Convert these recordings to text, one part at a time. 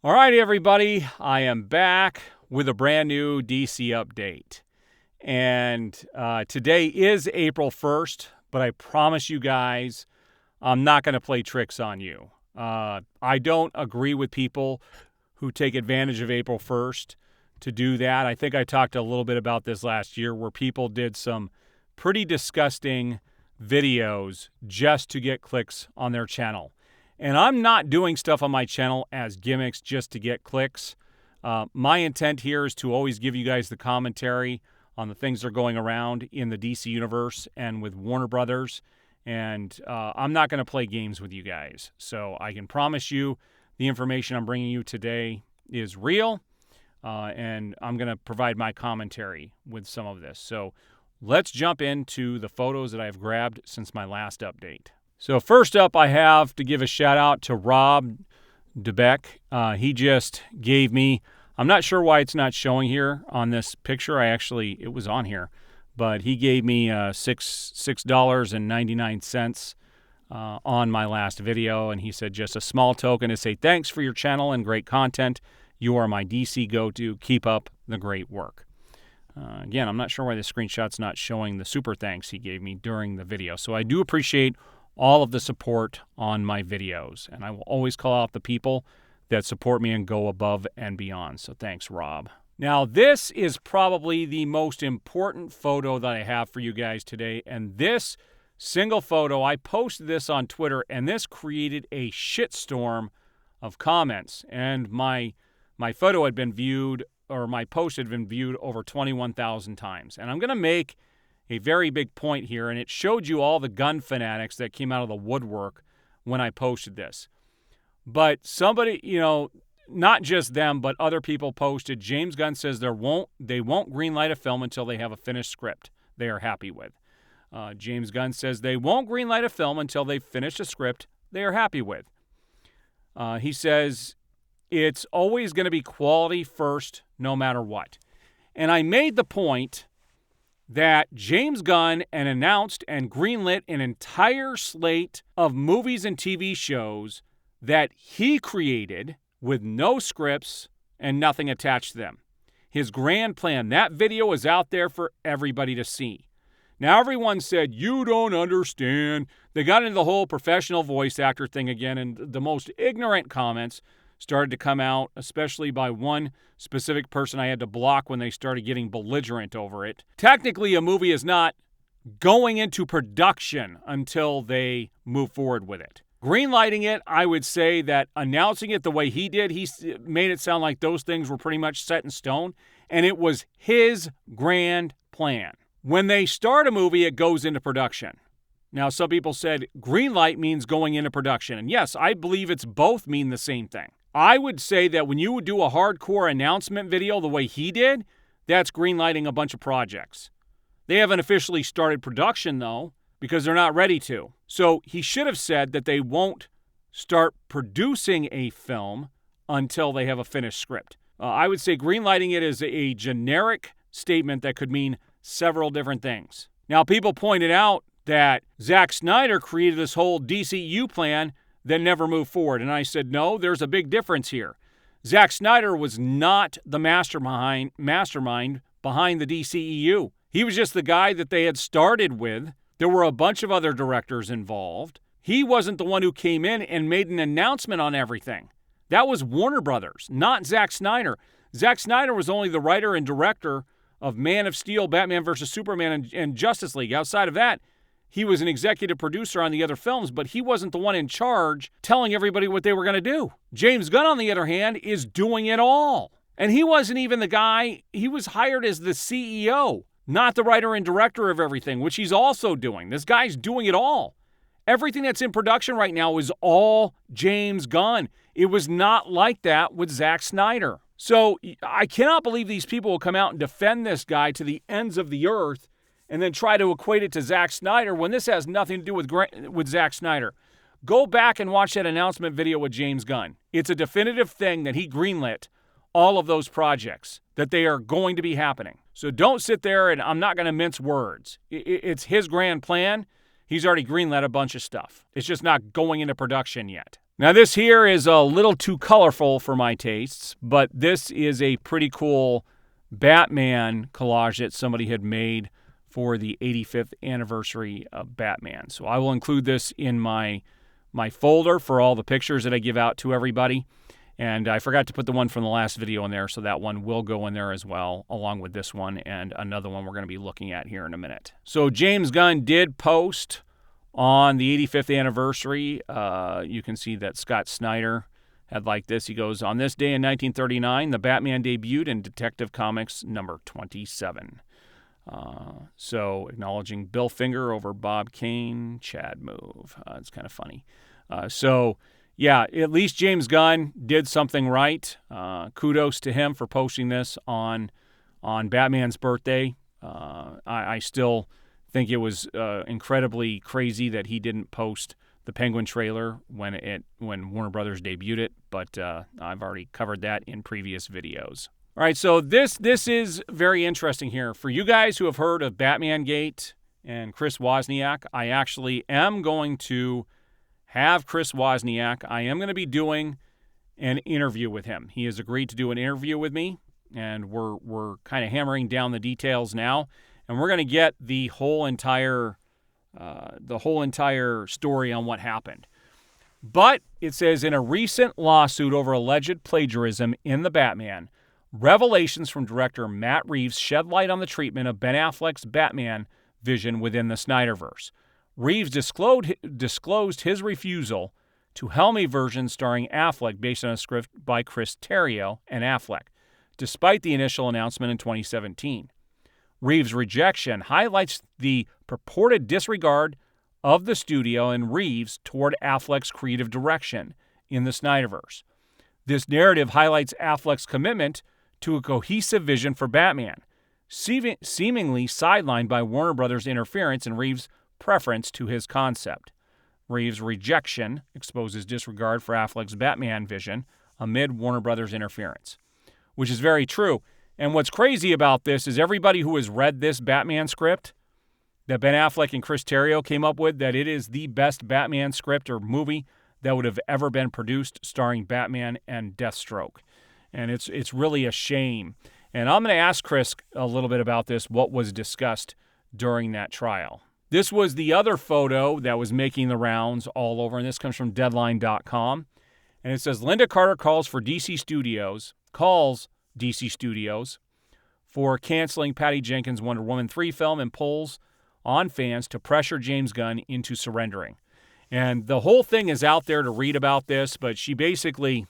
All right, everybody, I am back with a brand new DC update. And today is April 1st, but I promise you guys, I'm not going to play tricks on you. I don't agree with people who take advantage of April 1st to do that. I think I talked a little bit about this last year where people did some pretty disgusting videos just to get clicks on their channel. And I'm not doing stuff on my channel as gimmicks just to get clicks. My intent here is to always give you guys the commentary on the things that are going around in the DC universe and with Warner Brothers. And I'm not going to play games with you guys. So I can promise you the information I'm bringing you today is real. And I'm going to provide my commentary with some of this. So let's jump into the photos that I've grabbed since my last update. So first up, I have to give a shout out to Rob DeBeck. He just gave me, I'm not sure why it's not showing here on this picture. It was on here, but he gave me $6.99 on my last video. And he said, just a small token to say thanks for your channel and great content. You are my DC go-to. Keep up the great work. Again, I'm not sure why the screenshot's not showing the super thanks he gave me during the video. So I do appreciate all of the support on my videos, and I will always call out the people that support me and go above and beyond. So thanks, Rob. Now, this is probably the most important photo that I have for you guys today, and this single photo, I posted this on Twitter, and this created a shitstorm of comments, and my photo had been viewed, or my post had been viewed over 21,000 times. And I'm going to make a very big point here, and it showed you all the Gunn fanatics that came out of the woodwork when I posted this. But somebody, not just them, but other people posted, James Gunn says they won't greenlight a film until they have a finished script they are happy with. James Gunn says they won't greenlight a film until they've finished a script they are happy with. He says it's always going to be quality first, no matter what. And I made the point that James Gunn announced and greenlit an entire slate of movies and TV shows that he created with no scripts and nothing attached to them. His grand plan, that video is out there for everybody to see. Now, everyone said, you don't understand. They got into the whole professional voice actor thing again, and the most ignorant comments started to come out, especially by one specific person I had to block when they started getting belligerent over it. Technically, a movie is not going into production until they move forward with it. Greenlighting it, I would say that announcing it the way he did, he made it sound like those things were pretty much set in stone, and it was his grand plan. When they start a movie, it goes into production. Now, some people said greenlight means going into production, and yes, I believe it's both mean the same thing. I would say that when you would do a hardcore announcement video the way he did, that's greenlighting a bunch of projects. They haven't officially started production, though, because they're not ready to. So he should have said that they won't start producing a film until they have a finished script. I would say greenlighting it is a generic statement that could mean several different things. Now, people pointed out that Zack Snider created this whole DCU plan that never moved forward. And I said, no, there's a big difference here. Zack Snider was not the mastermind behind the DCEU. He was just the guy that they had started with. There were a bunch of other directors involved. He wasn't the one who came in and made an announcement on everything. That was Warner Brothers, not Zack Snider. Zack Snider was only the writer and director of Man of Steel, Batman vs. Superman, and Justice League. Outside of that, he was an executive producer on the other films, but he wasn't the one in charge telling everybody what they were going to do. James Gunn, on the other hand, is doing it all. And he wasn't even the guy, he was hired as the CEO, not the writer and director of everything, which he's also doing. This guy's doing it all. Everything that's in production right now is all James Gunn. It was not like that with Zack Snider. So I cannot believe these people will come out and defend this guy to the ends of the earth and then try to equate it to Zack Snider when this has nothing to do with Zack Snider. Go back and watch that announcement video with James Gunn. It's a definitive thing that he greenlit all of those projects, that they are going to be happening. So don't sit there, and I'm not going to mince words. It's his grand plan. He's already greenlit a bunch of stuff. It's just not going into production yet. Now, this here is a little too colorful for my tastes, but this is a pretty cool Batman collage that somebody had made for the 85th anniversary of Batman. So I will include this in my folder for all the pictures that I give out to everybody. And I forgot to put the one from the last video in there, so that one will go in there as well, along with this one and another one we're going to be looking at here in a minute. So James Gunn did post on the 85th anniversary. You can see that Zack Snider had like this. He goes, on this day in 1939, the Batman debuted in Detective Comics number 27. So acknowledging Bill Finger over Bob Kane, Chad move. It's kind of funny. Yeah, at least James Gunn did something right. Kudos to him for posting this on Batman's birthday. I still think it was incredibly crazy that he didn't post the Penguin trailer when Warner Brothers debuted it, but I've already covered that in previous videos. All right, so this is very interesting here. For you guys who have heard of Batman Gate and Chris Wozniak, I actually am going to have Chris Wozniak. I am going to be doing an interview with him. He has agreed to do an interview with me, and we're kind of hammering down the details now, and we're going to get the whole entire story on what happened. But it says, in a recent lawsuit over alleged plagiarism in The Batman, revelations from director Matt Reeves shed light on the treatment of Ben Affleck's Batman vision within the Snyderverse. Reeves disclosed his refusal to helm a version starring Affleck based on a script by Chris Terrio and Affleck, despite the initial announcement in 2017. Reeves' rejection highlights the purported disregard of the studio and Reeves toward Affleck's creative direction in the Snyderverse. This narrative highlights Affleck's commitment to a cohesive vision for Batman, seemingly sidelined by Warner Brothers' interference and Reeves' preference to his concept. Reeves' rejection exposes disregard for Affleck's Batman vision amid Warner Brothers' interference, which is very true. And what's crazy about this is everybody who has read this Batman script that Ben Affleck and Chris Terrio came up with, that it is the best Batman script or movie that would have ever been produced starring Batman and Deathstroke. And it's really a shame. And I'm going to ask Chris a little bit about this, what was discussed during that trial. This was the other photo that was making the rounds all over, and this comes from Deadline.com. And it says, Lynda Carter calls DC Studios for canceling Patty Jenkins' Wonder Woman 3 film and pulls on fans to pressure James Gunn into surrendering. And the whole thing is out there to read about this, but she basically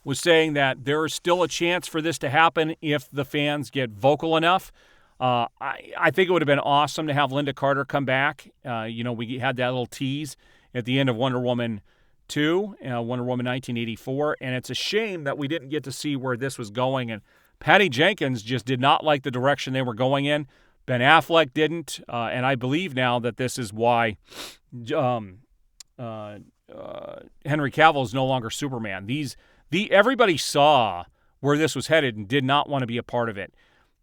was saying that there is still a chance for this to happen if the fans get vocal enough. I think it would have been awesome to have Lynda Carter come back. We had that little tease at the end of Wonder Woman 2, Wonder Woman 1984, and it's a shame that we didn't get to see where this was going. And Patty Jenkins just did not like the direction they were going in. Ben Affleck didn't, and I believe now that this is why Henry Cavill is no longer Superman. Everybody saw where this was headed and did not want to be a part of it.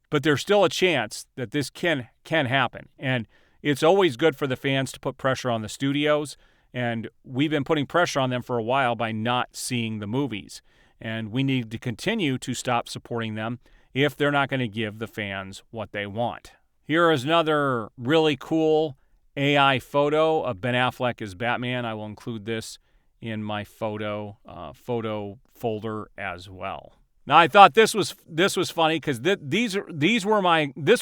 But there's still a chance that this can happen. And it's always good for the fans to put pressure on the studios. And we've been putting pressure on them for a while by not seeing the movies. And we need to continue to stop supporting them if they're not going to give the fans what they want. Here is another really cool AI photo of Ben Affleck as Batman. I will include this in my photo folder as well. Now, I thought this was funny because this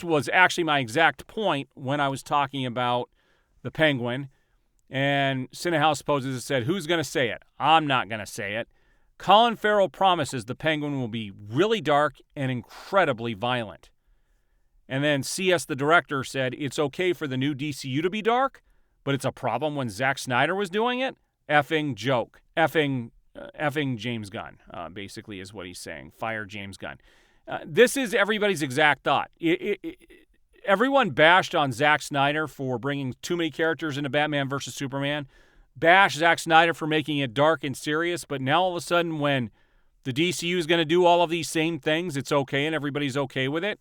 was actually my exact point when I was talking about the Penguin. And Cinehouse Poses said, who's going to say it? I'm not going to say it. Colin Farrell promises the Penguin will be really dark and incredibly violent. And then C.S. the director said, it's okay for the new DCU to be dark, but it's a problem when Zack Snyder was doing it? Effing joke. Effing James Gunn, basically, is what he's saying. Fire James Gunn. This is everybody's exact thought. Everyone bashed on Zack Snyder for bringing too many characters into Batman vs. Superman. Bashed Zack Snyder for making it dark and serious. But now all of a sudden when the DCU is going to do all of these same things, it's okay and everybody's okay with it.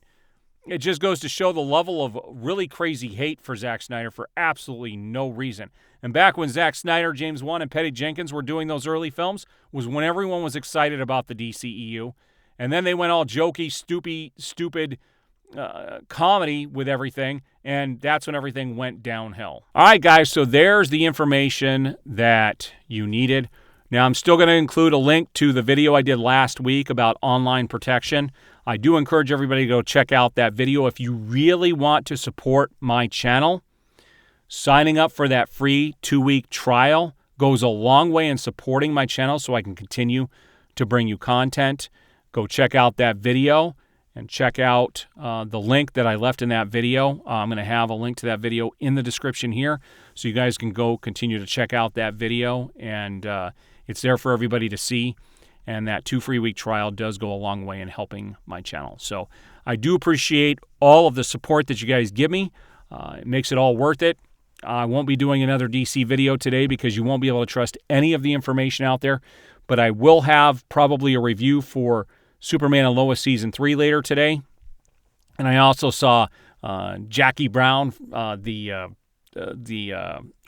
it just goes to show the level of really crazy hate for Zack Snider for absolutely no reason. And back when Zack Snyder, James Wan, and Patty Jenkins were doing those early films was when everyone was excited about the DCEU. And then they went all jokey, stupid comedy with everything, and that's when everything went downhill. All right, guys, so there's the information that you needed. Now, I'm still going to include a link to the video I did last week about online protection. I do encourage everybody to go check out that video. If you really want to support my channel, signing up for that free 2-week trial goes a long way in supporting my channel so I can continue to bring you content. Go check out that video and check out the link that I left in that video. I'm going to have a link to that video in the description here so you guys can go continue to check out that video, and it's there for everybody to see. And that 2 free-week trial does go a long way in helping my channel. So I do appreciate all of the support that you guys give me. It makes it all worth it. I won't be doing another DC video today because you won't be able to trust any of the information out there. But I will have probably a review for Superman and Lois Season 3 later today. And I also saw Jackie Brown, the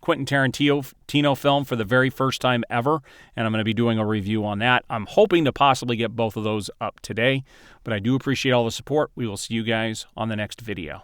Quentin Tarantino film for the very first time ever, and I'm going to be doing a review on that. I'm hoping to possibly get both of those up today, but I do appreciate all the support. We will see you guys on the next video.